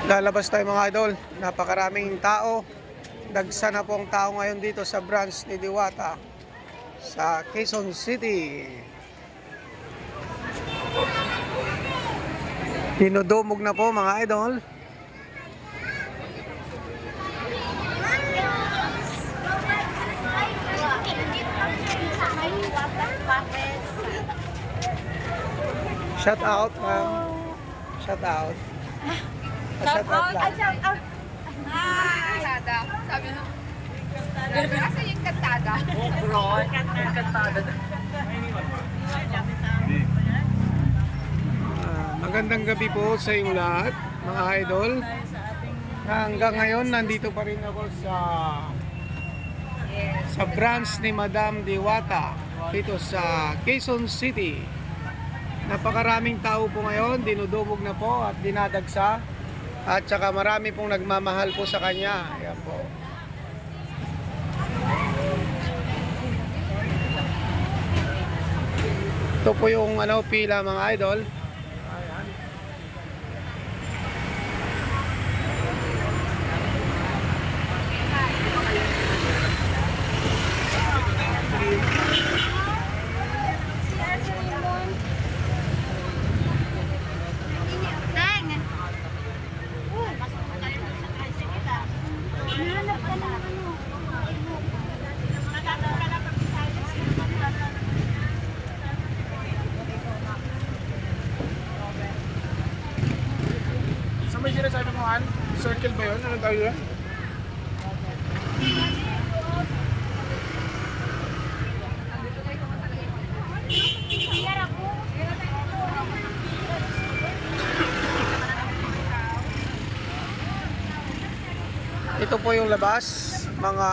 Lalabas tayo mga idol. Napakaraming tao. Dagsa na po ang tao ngayon dito sa branch ni Diwata sa Quezon City. Dinudumog na po mga idol. Shout out, ma'am. Shout out. Shout out lang. Shout out. Kantada. Sabi mo. Ganun kasi yung kantada. Oh, bro. Kantada. Magandang gabi po sa inyong lahat, mga idol. Hanggang ngayon, nandito pa rin ako sa branch ni Madam Diwata dito sa Quezon City. Napakaraming tao po ngayon, dinudubog na po at dinadagsa. At saka marami pong nagmamahal po sa kanya. Ayan po. Ito po yung pila mga idol. Ayan. May sinasabi mo, An? Circle ba yun? Ano tawag yun? Ito po yung labas, mga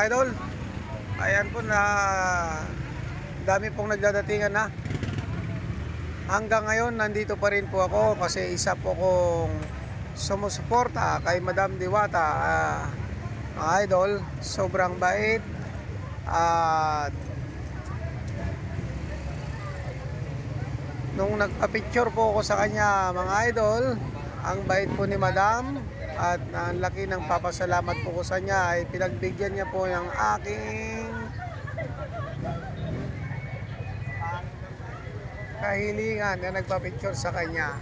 idol. Ayan po na dami pong nagdadatingan na. Hanggang ngayon, nandito pa rin po ako kasi isa po kong sumusuporta kay Madam Diwata. Mga idol, sobrang bait. At nung nagpa-picture po ako sa kanya, mga idol, ang bait po ni Madam at ang laki ng papasalamat po ko sa niya ay pinagbigyan niya po ng aking kahilingan na nagpa-picture sa kanya.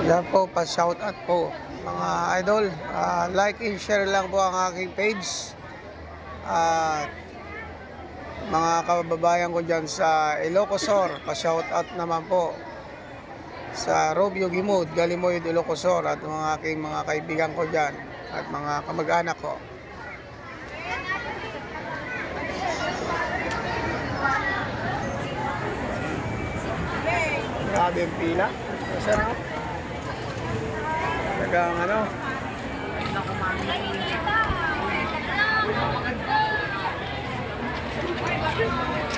Yan po, pa-shout out po mga idol. Like and share lang po ang aking page. At mga kababayan ko dyan sa Ilocosor, pa-shout out naman po sa Robio Gimud, Galimoy, Ilocosor at mga aking mga kaibigan ko dyan at mga kamag-anak ko. Grabe ang pila. Masarap. Talagang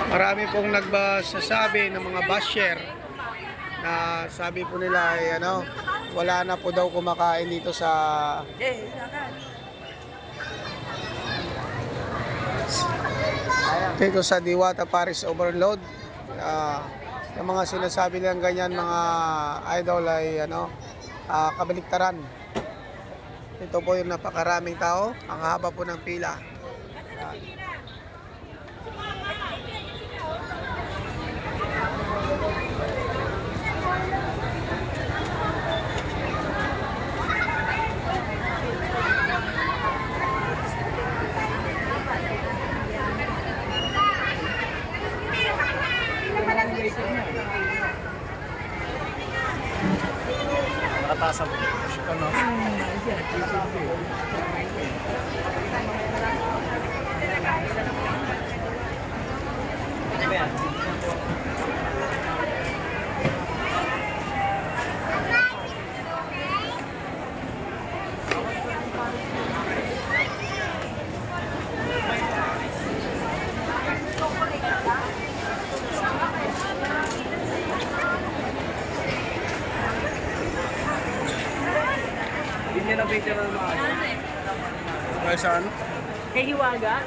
marami pong nagsasabi ng mga basher na sabi po nila ay wala na po daw kumakain dito sa Diwata Paris Overload. Yung mga sinasabi lang ganyan mga idol ay kabaliktaran. Ito po yung napakaraming tao, ang haba po ng pila. tasa mo. Ano? Kaya saan? Kay Hiwaga.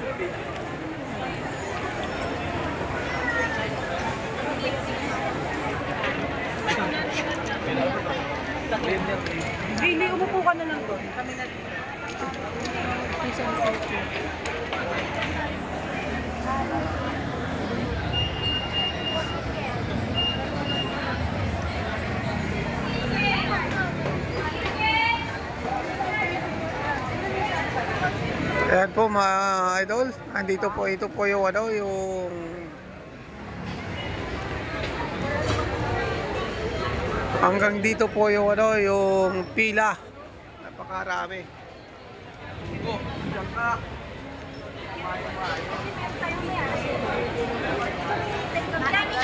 Hindi, umupo ka na lang doon. Kami na. Ayan po mga idol, andito po, ito po yung ano, yung hanggang dito po yung ano, yung pila. Napakarami. Po, diyan ka.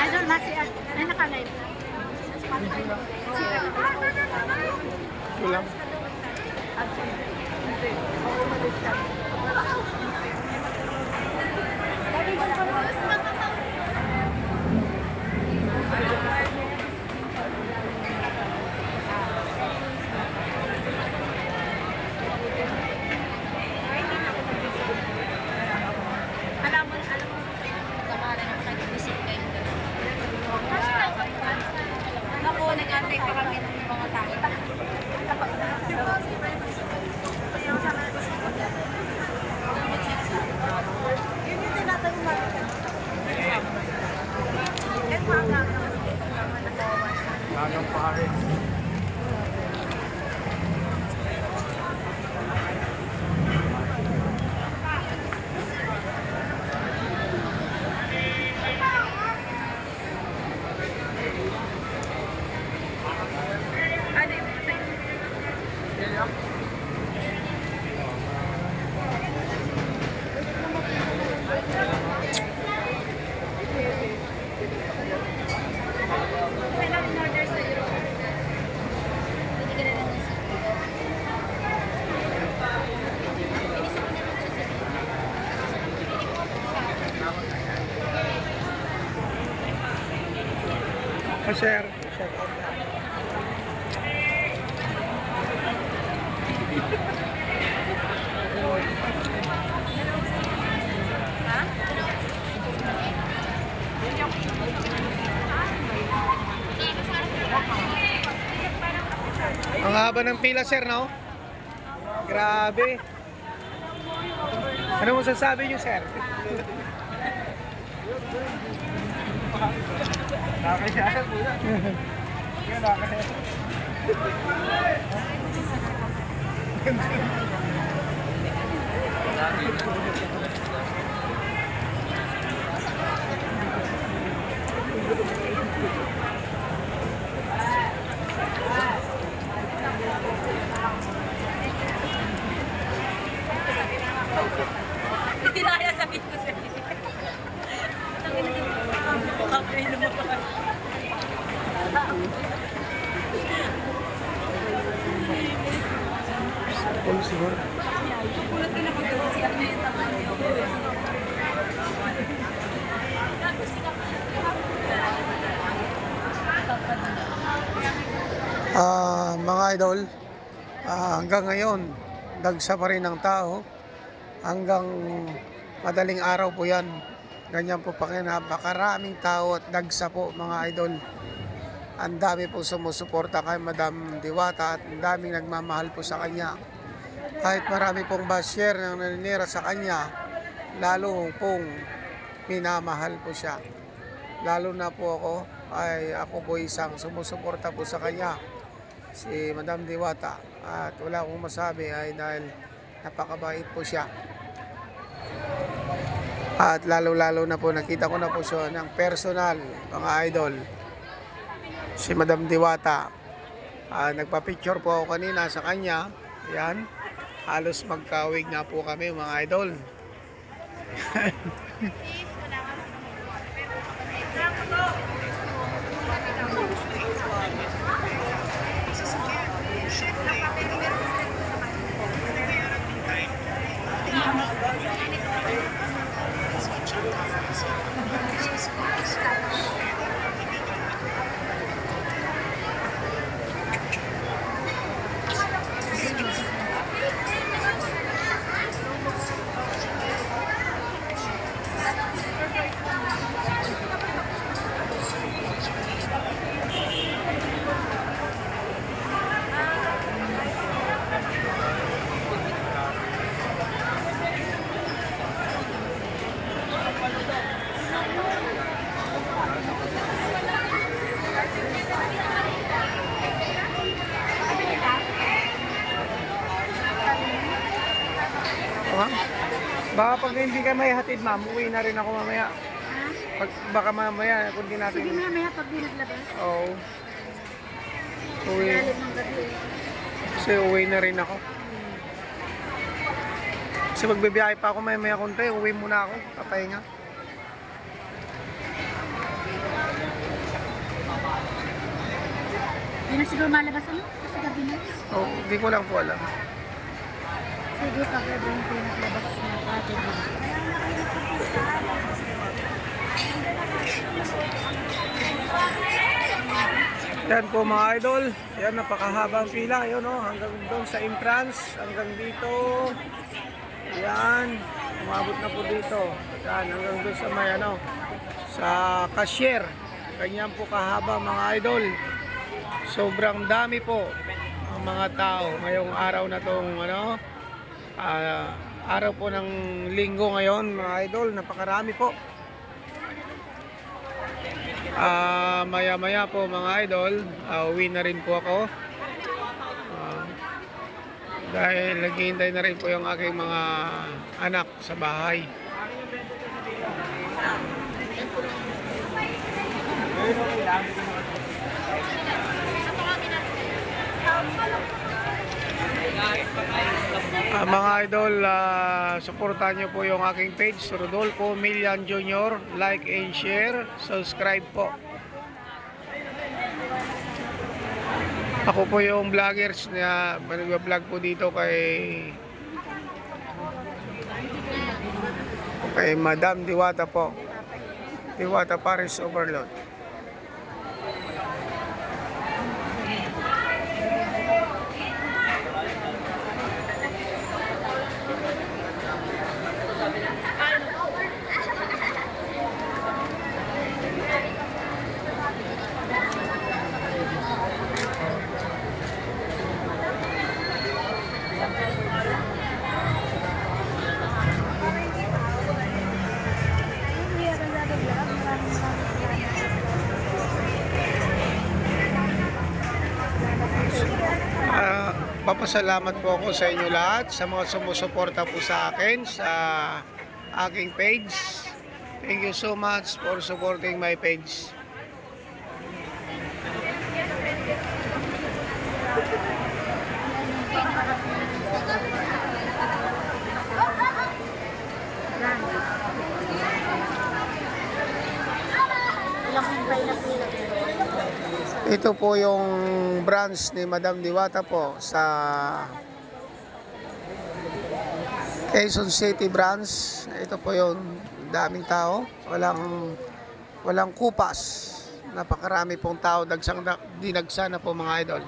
Idol, ay naka-live. Kulang. Alam mo, kamahalan ako nag-visit kayo. Ako, nag-antay pa kami ng mga tao. Lagang pare. Sir. Ang haba ng pila, sir, no? Grabe. Ano mo sasabi niyo, sir? Nakakaya. Kaya nakakaya. Hindi na kaya sabihin ko sa'yo. Okay, lumabas. Siguro. Kulot ka na pag-gawa siya na yung taman niyo. Mga idol, hanggang ngayon, dagsa pa rin ang tao. Hanggang madaling araw po yan. Ganyan po pa kaya napakaraming tao at dagsa po mga idol. Ang dami po sumusuporta kay Madam Diwata at ang daming nagmamahal po sa kanya. Kahit marami pong basher na naninira sa kanya, lalo pong minamahal po siya. Lalo na po ako po isang sumusuporta po sa kanya, si Madam Diwata. At wala akong masabi ay dahil napakabait po siya. At lalo na po nakita ko na po siya ng personal, mga idol, si Madam Diwata. Nagpa-picture po ako kanina sa kanya. Ayan. Halos magkawig na po kami mga idol. Baka pag hindi ka may hatid, ma'am, uwi na rin ako mamaya. Baka mamaya, kung di natin... Sige mamaya pag di naglabas. Oo. Uwi. Galit ng gabi eh. Kasi uwi na rin ako. Kasi magbibiyahe pa ako mamaya konti, uwi muna ako, kapahinga. Hindi na siguro malabas ano? Kasi gabi na. Oo, hindi ko lang po alam. Sige, pag gabi yung pinaglabas na pati. Yan po mga idol. Yan, napakahabang pila. Yun o, hanggang doon sa entrance. Hanggang dito. Yan. Umabot na po dito. Yan, hanggang doon sa may ano. Sa cashier. Ganyan po kahaba mga idol. Sobrang dami po ang mga tao ngayong araw na tong ano. Araw po ng linggo ngayon mga idol. Napakarami po. Maya-maya po mga idol, uwi na rin po ako. Dahil naghihintay na rin po yung aking mga anak sa bahay. Mga idol, suportahan nyo po yung aking page, Rodolfo Milian Jr. Like and share, subscribe po. Ako po yung vloggers na nag-vlog po dito kay Madam Diwata po. Diwata Paris Overload. Papasalamat po ako sa inyo lahat, sa mga sumusuporta po sa akin sa aking page. Thank you so much for supporting my page. Ito po yung branch ni Madam Diwata po sa Quezon City branch. Ito po yung daming tao. Walang kupas. Napakarami pong tao. Dinagsa na po mga idol.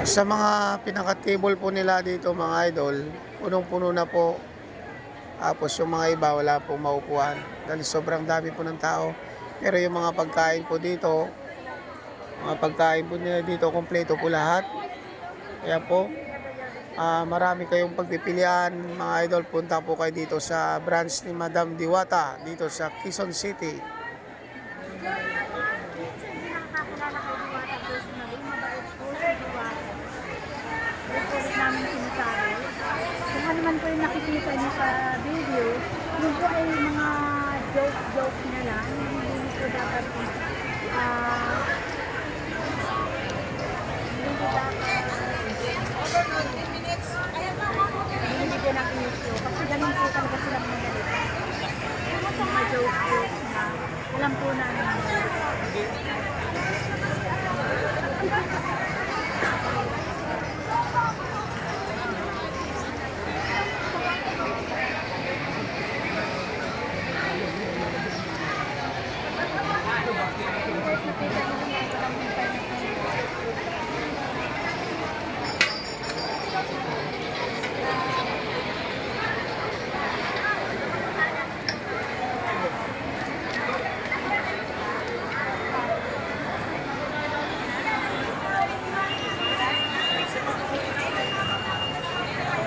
Sa mga pinaka-table po nila dito mga idol, punong-puno na po. Tapos yung mga iba wala pong maupuan dahil sobrang dami po ng tao. Pero yung mga pagkain po dito, kompleto po lahat. Kaya po, marami kayong pagpipilian mga idol. Punta po kayo dito sa branch ni Madam Diwata dito sa Quezon City. Minsan hindi nakakakilala kay Diwata personally, mabait po si Diwata. Ito po rin namin sinasabi. Kung ano man po yung nakikita niyo sa video, yun po ay mga joke na lang. Hindi po dapat binibigyan ng issue. Kasi ganun po talaga sila mga mga joke na alam po namin.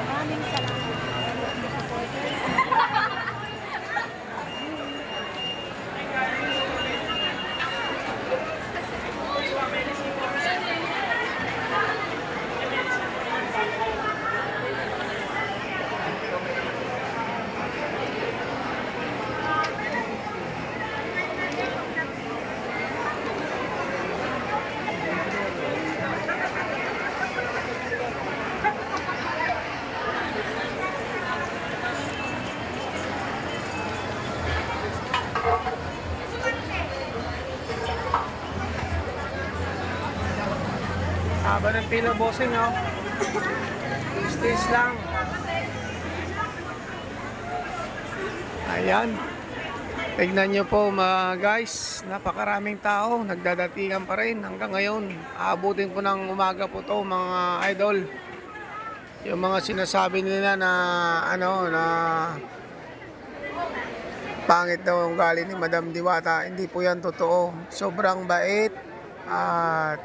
Maraming salamat sa mga supporters. Haba ng pila bossing, oh. Stage lang. Ayan. Tignan nyo po mga guys, napakaraming tao, nagdadatingan pa rin hanggang ngayon. Aabutin po ng umaga po to mga idol. Yung mga sinasabi nila na na pangit daw ang ugali ni Madam Diwata, hindi po yan totoo. Sobrang bait at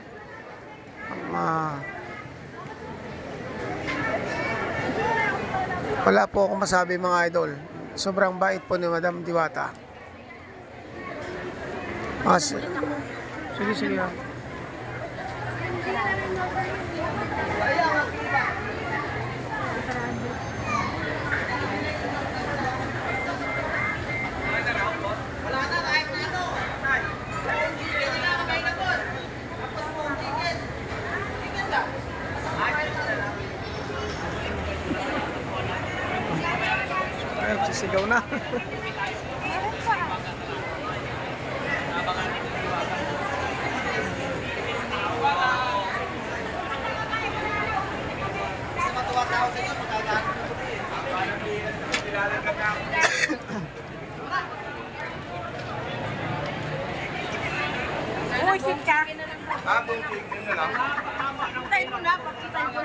wala po akong masabi mga idol. Sobrang bait po ni Madam Diwata. Sige. Ay, sisigaw na. Uy, sit ka. Abong chicken na lang. Tayo mo na, pagkitay mo.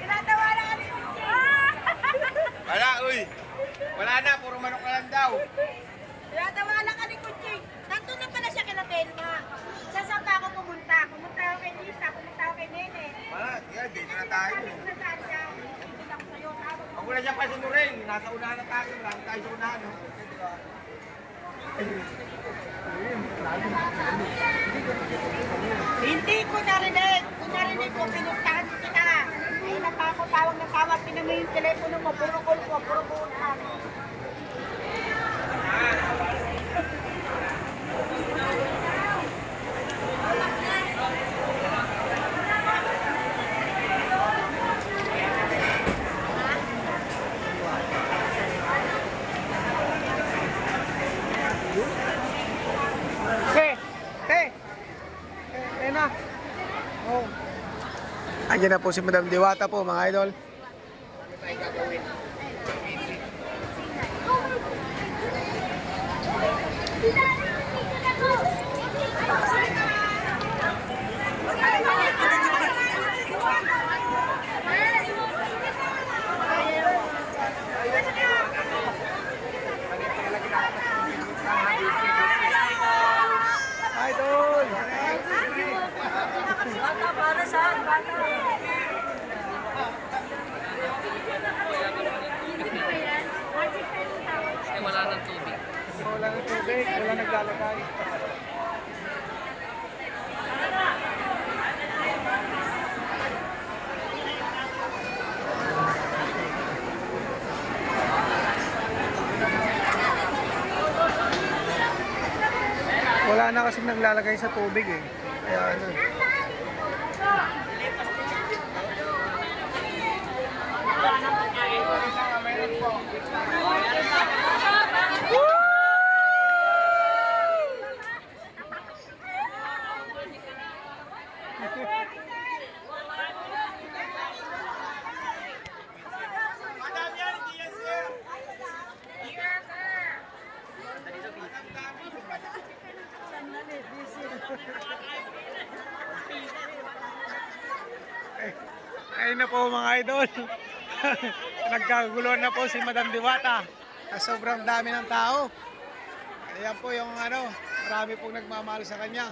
Tinatawanan ka ni Kuchi. Wala, uy. Wala na, puro manok na lang daw. Tinatawanan ka ni Kuchi. Nandun na pala siya kila Telma. Saan pa ako pumunta? Pumunta ako kay Lisa, pumunta ako kay Nene. Wala, yan, dito na tayo. Sa saan siya? Pumunta ako sa'yo. Huwag mo na dyan pasinurin. Nasa unahan na tayo. Lagi tayo sa unahan. No? Hindi ko narinig. Kung narinig ko, pinuntahan kita. Ay, napako, tawag na tawag. Pinamay yung telepono mo. Puro call ko, puro buunan. Na. Oh. Andiyan na po si Madam Diwata po mga idol. Idol! Bata, para saan? Bata. naglalagay. Wala na kasi naglalagay sa tubig eh. Kaya ano. Madam yan, hindi yan sir. Ayun na po mga idol. Nagkaguluhan na po si Madam Diwata. Sa sobrang dami ng tao. Ayan po yung ano, marami pong nagmamahal sa kanya.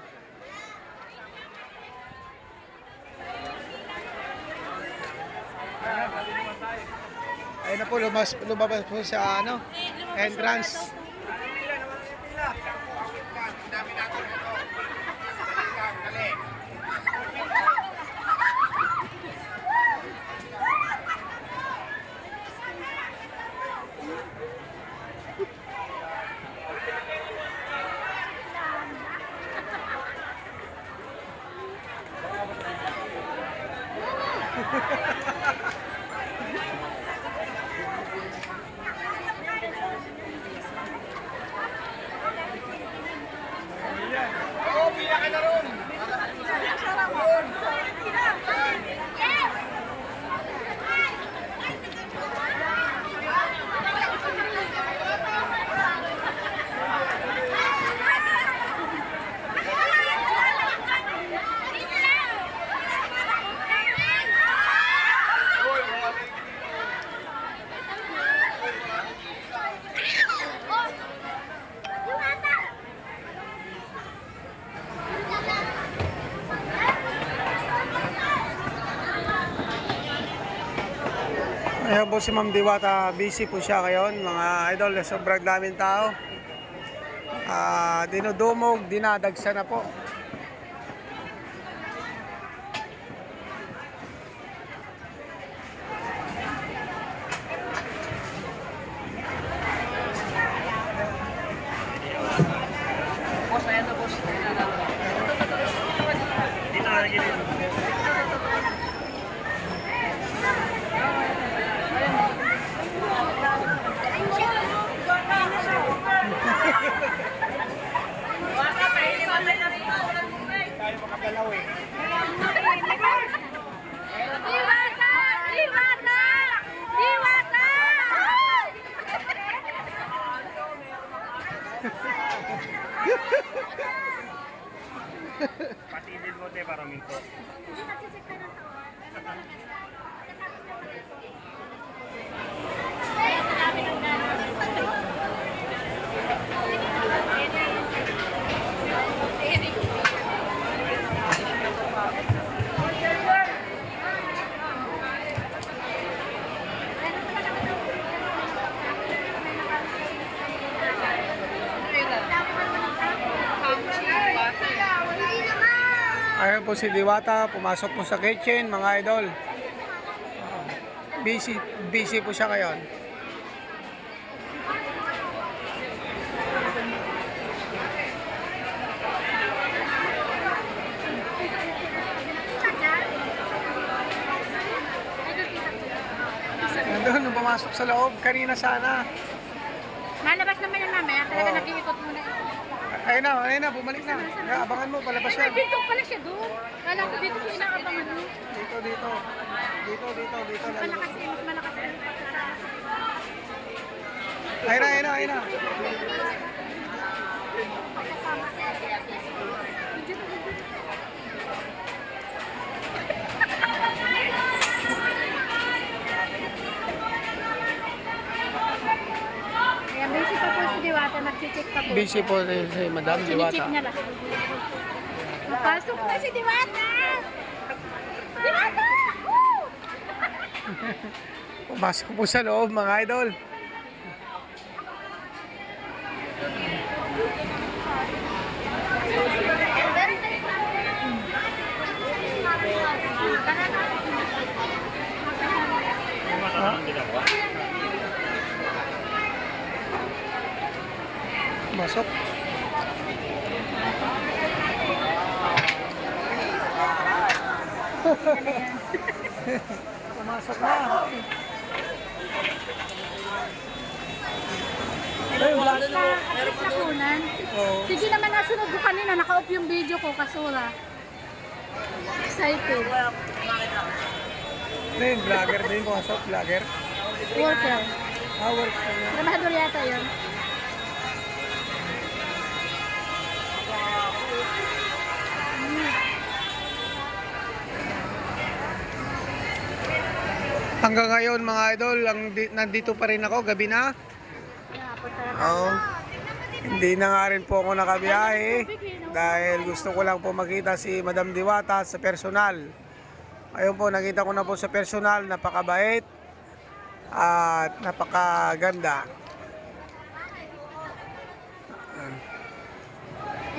Ayun na po, lumabas po sa ano, entrance. Ang dami natin ito. Dali lang, dali. Oo, pila ka na ron. Ayan po si Ma'am Diwata, busy po siya ngayon mga idol, sobrang daming tao. Dinudumog, dinadagsa na po. Boss, ayan na boss. Dito na lagi dito. Tayo makagalaw eh. Diwata! Diwata! Diwata! Patidin mo te para minto. Ayan po si Diwata, pumasok po sa kitchen mga idol. Busy po siya ngayon. Nandun, nung pumasok sa loob, kanina sana. Nalabas naman yan mamaya. Talaga Oo. nag-iikot muna. Ayun na, bumalik na. Abangan mo, palabas Ay, yan. dito pala siya doon. Kala ko dito ko inaabangan mo. Dito. Dito. Malakas eh, mas malakas eh. Ayun na. Kaya busy pa po si Diwata, nag-check pa po. Busy po si Madam Diwata. Chine-check niya lang. Napasok na si Diwata! Diwata! Woo! Pumasok po sa loob mga idol. Masok. Pumasok na. Ay, wala. Alis na kunan. Oo. Sige naman, nasunod ko kanina. Naka-off yung video ko, kasura. Excited. Ano yun? Vlogger din pumasok? Vlogger? Worker. Work ka na. Trabahador yata yun. Hanggang ngayon mga idol, nandito pa rin ako, gabi na. Kaya, punta na. Oo. Hindi na nga rin po ako nakabiyahe dahil gusto ko lang po makita si Madam Diwata sa personal. Ayun po, nakita ko na po sa personal, napakabait at napakaganda.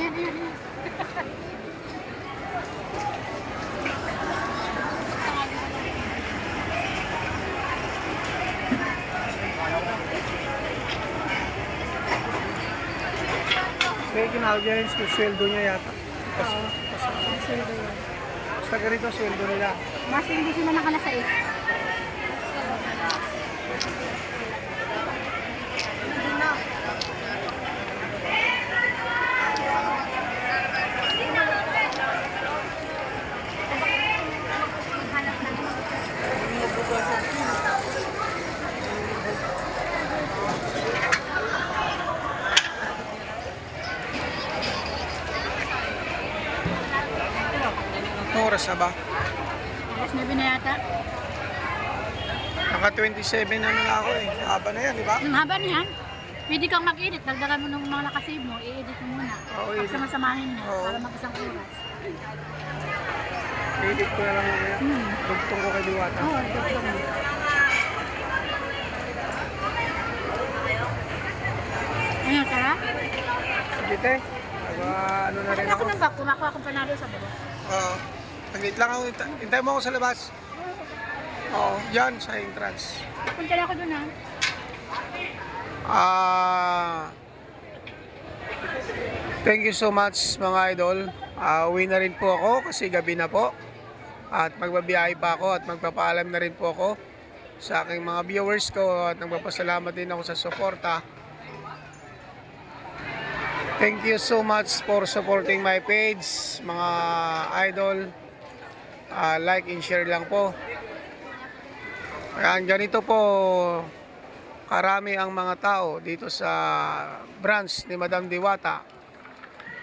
Ayan, ayan, ayan. May ginagawa yung sweldo niya yata. Oo. Silver yun. Basta ganito sweldo nila. Mas hindi sila nakalasais. Anong oras na ba? Alas 9 na yata. Naka 27 na ako eh. Haba na yan, di ba? Ang haba niyan. Pwede kang mag-edit. Dagdagan mo ng mga nakasave mo. I-edit mo muna. Oo, edit. Pagsama-samahin mo. Oo. Para mag-isang oras. Edit ko na lang mamaya. Tugtong ko kay Diwata. Oo, dagdag mo. Ayun, tara. Sige te. Ano na rin Ako ako. nang back. Kumakuha akong panalo sa baba. Oo. Nag-wait lang ako. Hintay mo ako sa labas. Oo. Yan sa entrance. Punta na ako dun ha. Thank you so much mga idol. Uwi na rin po ako kasi gabi na po. At magbabiyahe pa ako at magpapaalam na rin po ako sa aking mga viewers ko at nagpapasalamat din ako sa suporta. Thank you so much for supporting my page mga idol. Like and share lang po. Ayan, ganito po karami ang mga tao dito sa branch ni Madam Diwata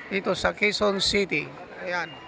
dito sa Quezon City. Ayan.